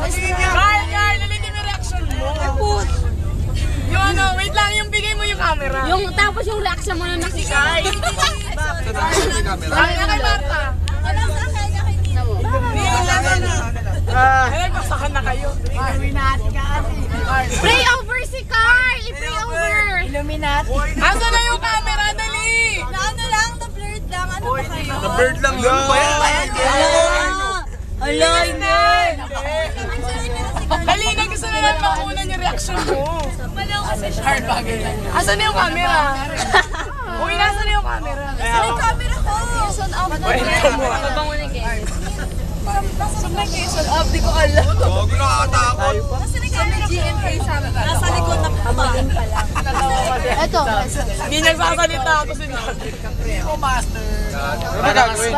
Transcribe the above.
Carl, nalagyan yung reaction mo. Yung ano, wait lang, yung bigay mo yung camera. Yung tapos yung reaction mo na nakikay. Ay, kay Marta. Ay, pasakan na kayo. Illuminati ka kasi. Pray over si Carl! I-pray over! Illuminati. Asa na yung camera? Dali! Na ano lang, na-blurred lang. Ano ba kayo? Na-bird lang yun ba yan? Ala, hindi. Dali na, gusto na natin makunan yung reaction mo. Hard bagay lang. Asa na yung camera? Uy, nasa na yung camera? Saan yung camera ko? Son off na. Pwede mo. Saan na kayo? Son off, di ko alam. Huwag nakakatakot. Nasaan yung camera ko? GMK sa amin. Nasa likod ng pamaling pa lang. Ito. Hindi nagsasalita ako si Marta. Ano gagawin?